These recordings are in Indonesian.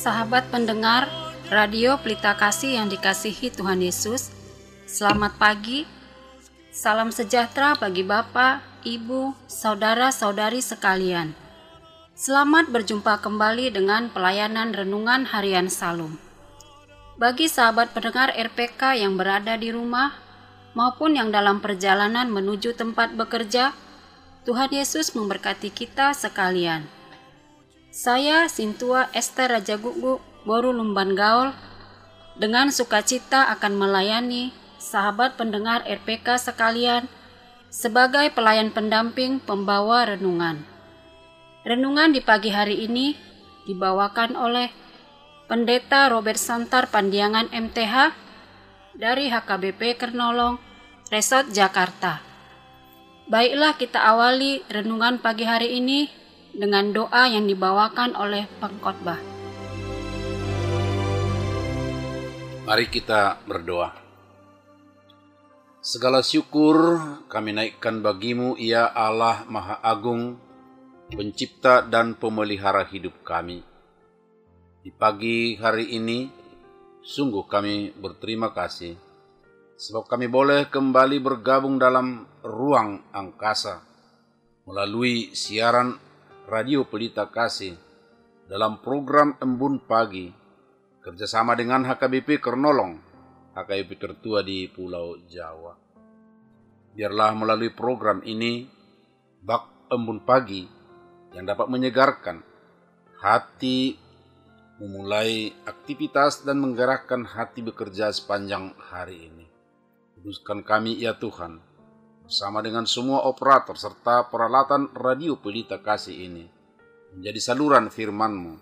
Sahabat pendengar Radio Pelita Kasih yang dikasihi Tuhan Yesus, selamat pagi, salam sejahtera bagi Bapak, Ibu, Saudara-saudari sekalian. Selamat berjumpa kembali dengan pelayanan Renungan Harian Salum. Bagi sahabat pendengar RPK yang berada di rumah maupun yang dalam perjalanan menuju tempat bekerja, Tuhan Yesus memberkati kita sekalian. Saya Sintua Esther Raja Gugu Boru Lumban Gaul dengan sukacita akan melayani sahabat pendengar RPK sekalian sebagai pelayan pendamping pembawa renungan. Renungan di pagi hari ini dibawakan oleh Pendeta Robert Santar Pandiangan MTH dari HKBP Kernolong, Resort Jakarta. Baiklah, kita awali renungan pagi hari ini dengan doa yang dibawakan oleh pengkhotbah. Mari kita berdoa. Segala syukur kami naikkan bagimu, ya Allah Maha Agung, Pencipta dan Pemelihara hidup kami. Di pagi hari ini, sungguh kami berterima kasih, sebab kami boleh kembali bergabung dalam ruang angkasa, melalui siaran Radio Pelita Kasih, dalam program Embun Pagi, kerjasama dengan HKBP Kernolong, HKBP tertua di Pulau Jawa. Biarlah melalui program ini, bak Embun Pagi yang dapat menyegarkan hati, memulai aktivitas dan menggerakkan hati bekerja sepanjang hari ini. Kuduskan kami ya Tuhan, bersama dengan semua operator serta peralatan Radio Pelita Kasih ini, menjadi saluran firman-Mu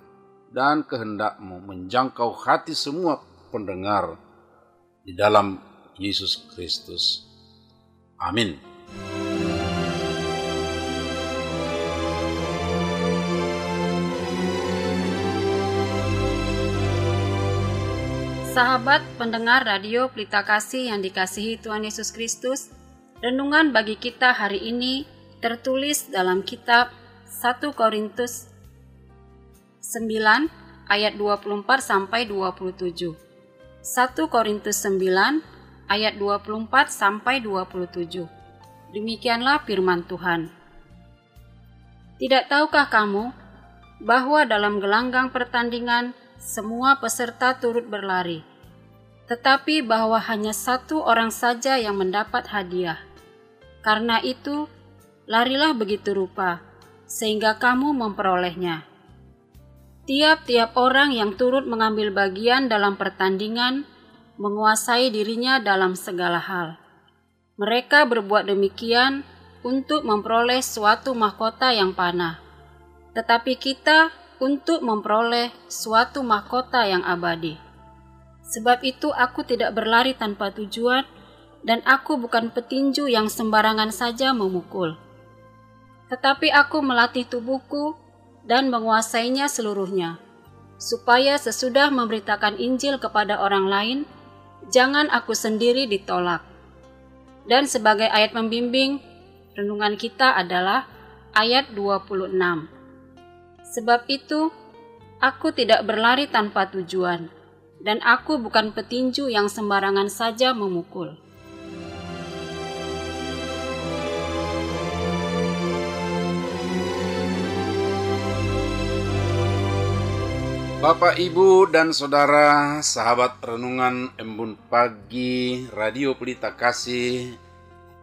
dan kehendak-Mu menjangkau hati semua pendengar di dalam Yesus Kristus. Amin. Sahabat pendengar Radio Pelita Kasih yang dikasihi Tuhan Yesus Kristus, renungan bagi kita hari ini tertulis dalam kitab 1 Korintus 9 ayat 24 sampai 27. 1 Korintus 9 ayat 24 sampai 27. Demikianlah firman Tuhan. Tidak tahukah kamu bahwa dalam gelanggang pertandingan semua peserta turut berlari, tetapi bahwa hanya satu orang saja yang mendapat hadiah? Karena itu, larilah begitu rupa, sehingga kamu memperolehnya. Tiap-tiap orang yang turut mengambil bagian dalam pertandingan menguasai dirinya dalam segala hal. Mereka berbuat demikian untuk memperoleh suatu mahkota yang panah, tetapi kita untuk memperoleh suatu mahkota yang abadi. Sebab itu aku tidak berlari tanpa tujuan, dan aku bukan petinju yang sembarangan saja memukul. Tetapi aku melatih tubuhku dan menguasainya seluruhnya, supaya sesudah memberitakan Injil kepada orang lain, jangan aku sendiri ditolak. Dan sebagai ayat pembimbing, renungan kita adalah ayat 26. Sebab itu, aku tidak berlari tanpa tujuan, dan aku bukan petinju yang sembarangan saja memukul. Bapak, Ibu, dan Saudara, sahabat renungan Embun Pagi Radio Pelita Kasih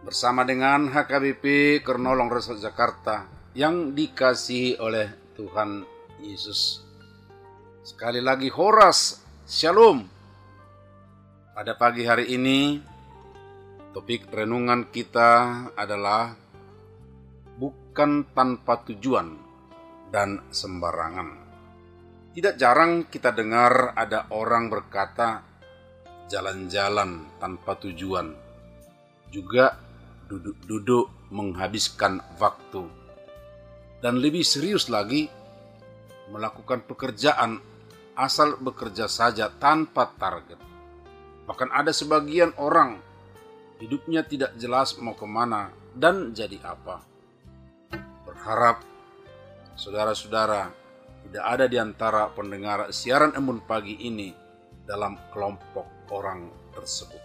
bersama dengan HKBP Kernolong Resort Jakarta yang dikasihi oleh Tuhan Yesus. Sekali lagi Horas, Shalom. Pada pagi hari ini, topik renungan kita adalah bukan tanpa tujuan dan sembarangan. Tidak jarang kita dengar ada orang berkata jalan-jalan tanpa tujuan, juga duduk-duduk menghabiskan waktu, dan lebih serius lagi melakukan pekerjaan asal bekerja saja tanpa target. Bahkan ada sebagian orang hidupnya tidak jelas mau kemana dan jadi apa. Berharap saudara-saudara tidak ada di antara pendengar siaran Embun Pagi ini dalam kelompok orang tersebut.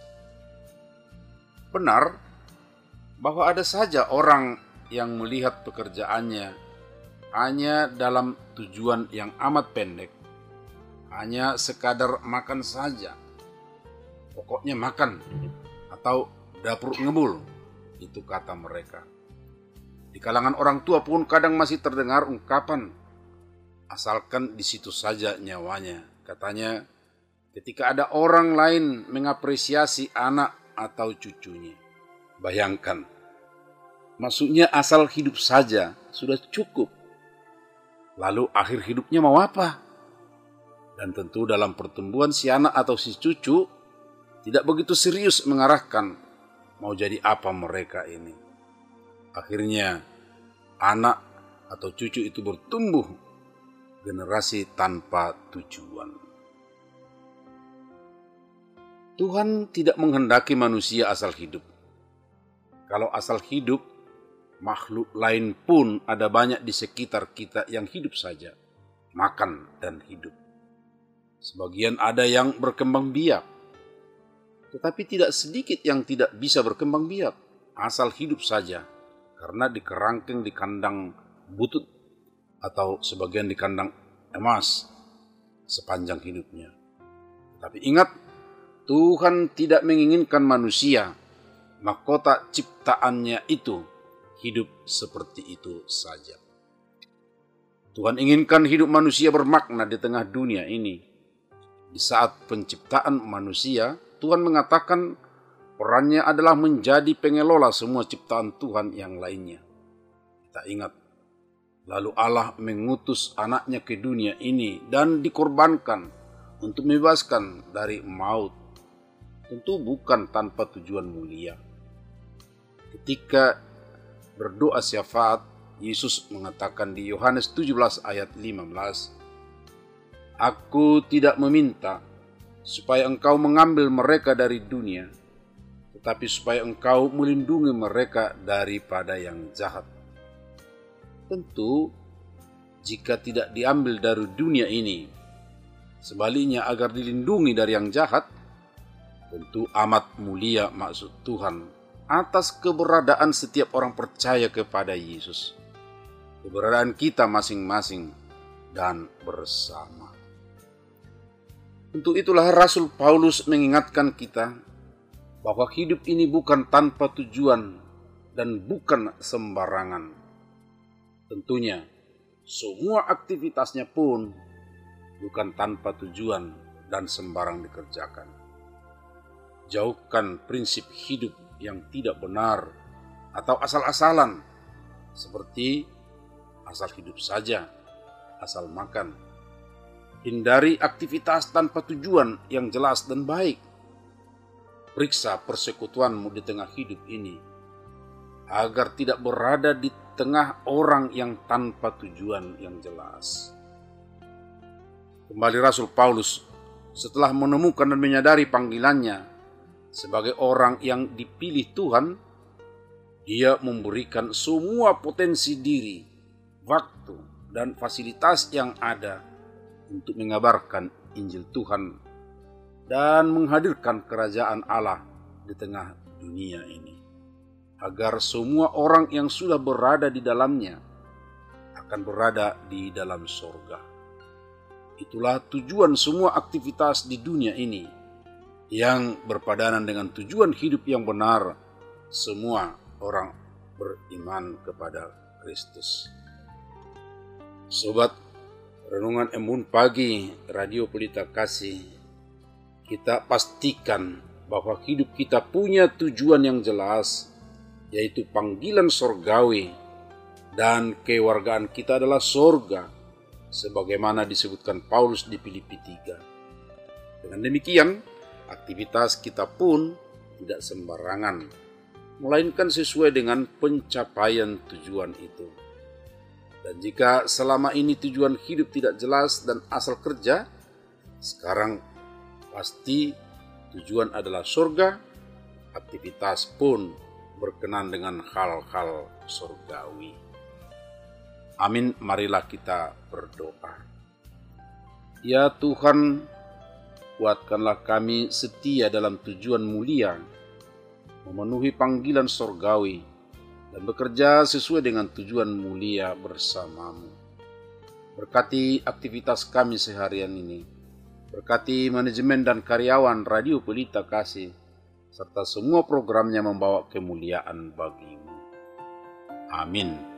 Benar bahwa ada saja orang yang melihat pekerjaannya hanya dalam tujuan yang amat pendek, hanya sekadar makan saja, pokoknya makan atau dapur ngebul, itu kata mereka. Di kalangan orang tua pun kadang masih terdengar ungkapan, asalkan di situ saja nyawanya. Katanya, ketika ada orang lain mengapresiasi anak atau cucunya. Bayangkan, maksudnya asal hidup saja sudah cukup. Lalu akhir hidupnya mau apa? Dan tentu dalam pertumbuhan si anak atau si cucu tidak begitu serius mengarahkan mau jadi apa mereka ini. Akhirnya anak atau cucu itu bertumbuh generasi tanpa tujuan. Tuhan tidak menghendaki manusia asal hidup. Kalau asal hidup, makhluk lain pun ada banyak di sekitar kita yang hidup saja, makan dan hidup. Sebagian ada yang berkembang biak, tetapi tidak sedikit yang tidak bisa berkembang biak, asal hidup saja, karena dikerangkeng di kandang butut atau sebagian di kandang emas sepanjang hidupnya. Tapi ingat, Tuhan tidak menginginkan manusia, mahkota ciptaannya itu, hidup seperti itu saja. Tuhan inginkan hidup manusia bermakna di tengah dunia ini. Di saat penciptaan manusia, Tuhan mengatakan perannya adalah menjadi pengelola semua ciptaan Tuhan yang lainnya. Kita ingat, lalu Allah mengutus anaknya ke dunia ini dan dikorbankan untuk membebaskan dari maut. Tentu bukan tanpa tujuan mulia. Ketika berdoa syafaat, Yesus mengatakan di Yohanes 17 ayat 15, Aku tidak meminta supaya engkau mengambil mereka dari dunia, tetapi supaya engkau melindungi mereka daripada yang jahat. Tentu, jika tidak diambil dari dunia ini, sebaliknya agar dilindungi dari yang jahat, tentu amat mulia maksud Tuhan atas keberadaan setiap orang percaya kepada Yesus. Keberadaan kita masing-masing dan bersama. Untuk itulah Rasul Paulus mengingatkan kita bahwa hidup ini bukan tanpa tujuan dan bukan sembarangan. Tentunya semua aktivitasnya pun bukan tanpa tujuan dan sembarang dikerjakan. Jauhkan prinsip hidup yang tidak benar atau asal-asalan, seperti asal hidup saja, asal makan. Hindari aktivitas tanpa tujuan yang jelas dan baik. Periksa persekutuanmu di tengah hidup ini, agar tidak berada di tengah orang yang tanpa tujuan yang jelas. Kembali Rasul Paulus, setelah menemukan dan menyadari panggilannya sebagai orang yang dipilih Tuhan, dia memberikan semua potensi diri, waktu, dan fasilitas yang ada untuk mengabarkan Injil Tuhan dan menghadirkan kerajaan Allah di tengah dunia ini, agar semua orang yang sudah berada di dalamnya akan berada di dalam sorga. Itulah tujuan semua aktivitas di dunia ini, yang berpadanan dengan tujuan hidup yang benar semua orang beriman kepada Kristus. Sobat Renungan Embun Pagi Radio Pelita Kasih, kita pastikan bahwa hidup kita punya tujuan yang jelas, yaitu panggilan sorgawi, dan kewargaan kita adalah sorga, sebagaimana disebutkan Paulus di Filipi 3. Dengan demikian, aktivitas kita pun tidak sembarangan, melainkan sesuai dengan pencapaian tujuan itu. Dan jika selama ini tujuan hidup tidak jelas dan asal kerja, sekarang pasti tujuan adalah surga, aktivitas pun berkenan dengan hal-hal surgawi. Amin, marilah kita berdoa. Ya Tuhan, kuatkanlah kami setia dalam tujuan mulia, memenuhi panggilan sorgawi, dan bekerja sesuai dengan tujuan mulia bersamamu. Berkati aktivitas kami seharian ini, berkati manajemen dan karyawan Radio Pelita Kasih, serta semua programnya membawa kemuliaan bagi-Mu. Amin.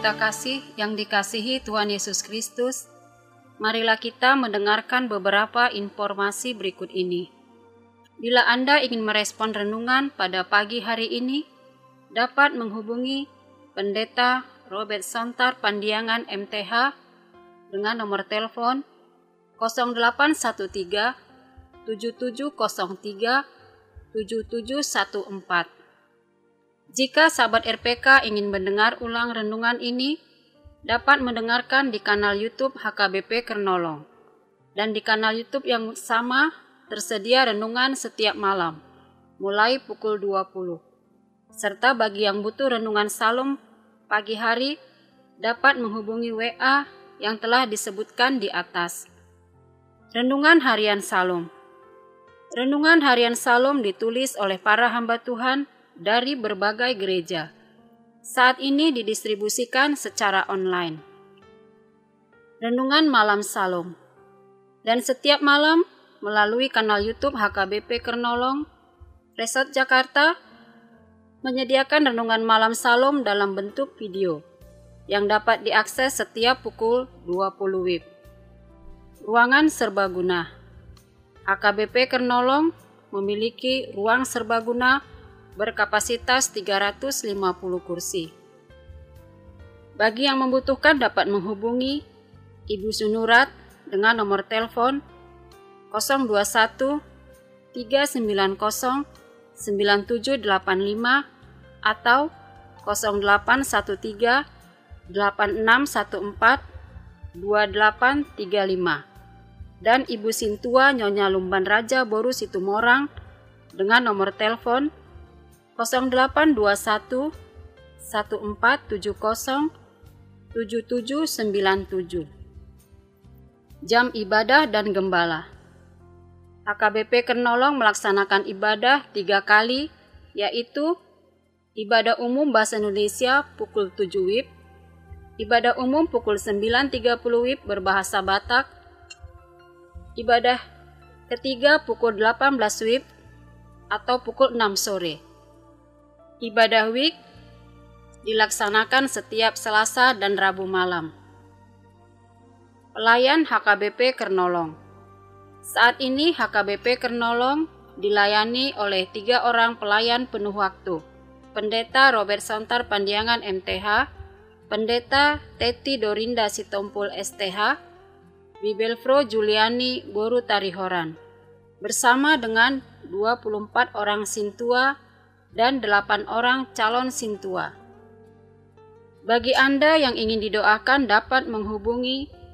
Pelita Kasih yang dikasihi Tuhan Yesus Kristus, marilah kita mendengarkan beberapa informasi berikut ini. Bila Anda ingin merespon renungan pada pagi hari ini, dapat menghubungi Pendeta Robert Sontar Pandiangan MTH dengan nomor telepon 0813 7703 7714. Jika sahabat RPK ingin mendengar ulang renungan ini, dapat mendengarkan di kanal YouTube HKBP Kernolong. Dan di kanal YouTube yang sama tersedia renungan setiap malam, mulai pukul 20. Serta bagi yang butuh renungan Salom pagi hari, dapat menghubungi WA yang telah disebutkan di atas. Renungan Harian Salom. Renungan Harian Salom ditulis oleh para hamba Tuhan dari berbagai gereja. Saat ini didistribusikan secara online. Renungan Malam Salom. Dan setiap malam melalui kanal YouTube HKBP Kernolong, Resort Jakarta, menyediakan renungan malam Salom dalam bentuk video yang dapat diakses setiap pukul 20 WIB. Ruangan serbaguna. HKBP Kernolong memiliki ruang serbaguna berkapasitas 350 kursi. Bagi yang membutuhkan dapat menghubungi Ibu Sunurat dengan nomor telepon 021 390 9785 atau 0813 8614 2835, dan Ibu Sintua Nyonya Lumban Raja Boru Situmorang dengan nomor telepon 0821 1470 7797. Jam ibadah dan gembala. HKBP Kernolong melaksanakan ibadah 3 kali, yaitu ibadah umum Bahasa Indonesia pukul 7 WIB, ibadah umum pukul 9.30 WIB berbahasa Batak, ibadah ketiga pukul 18 WIB atau pukul 6 sore. Ibadah WIB dilaksanakan setiap Selasa dan Rabu malam. Pelayan HKBP Kernolong. Saat ini HKBP Kernolong dilayani oleh 3 orang pelayan penuh waktu. Pendeta Robert Sontar Pandiangan MTH, Pendeta Teti Dorinda Sitompul STH, Bibelfro Juliani Boru Tarihoran, bersama dengan 24 orang sintua dan 8 orang calon sintua. Bagi Anda yang ingin didoakan dapat menghubungi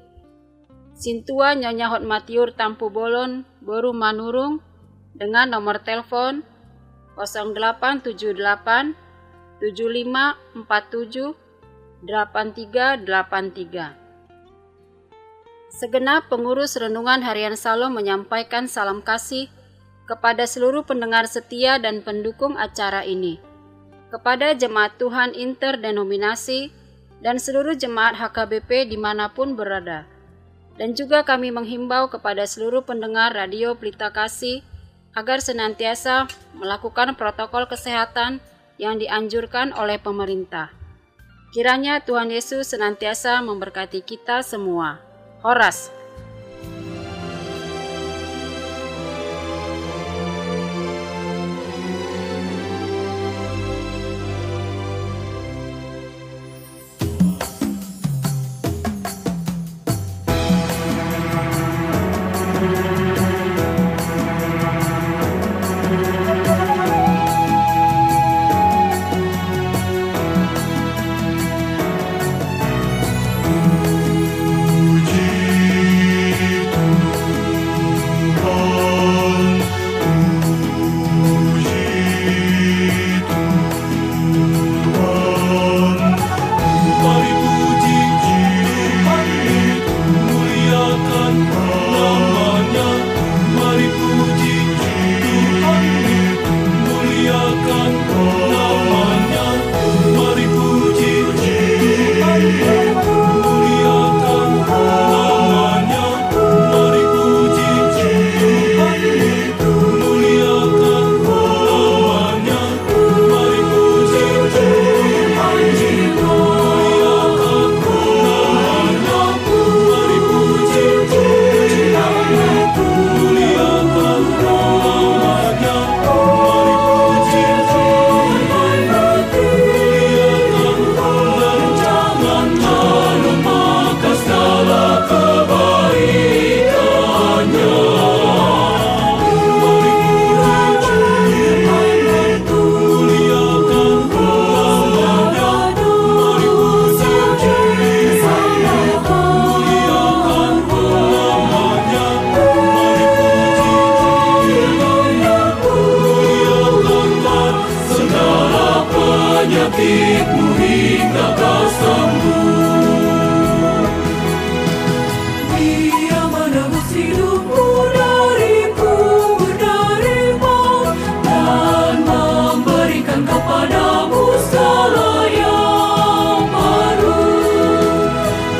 Sintua Nyonya Hotmatiur Tampu Bolon Boru Manurung dengan nomor telepon 0878 7547 8383. Segenap pengurus Renungan Harian Salom menyampaikan salam kasih kepada seluruh pendengar setia dan pendukung acara ini, kepada jemaat Tuhan interdenominasi dan seluruh jemaat HKBP dimanapun berada. Dan juga kami menghimbau kepada seluruh pendengar Radio Pelita Kasih agar senantiasa melakukan protokol kesehatan yang dianjurkan oleh pemerintah. Kiranya Tuhan Yesus senantiasa memberkati kita semua. Horas. penyakitmu hingga kau sembuh. Dia menebus hidupmu dari kubur, dari maut, dan memberikan kepadamu segala yang baru.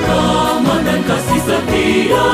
Rahmat dan kasih setia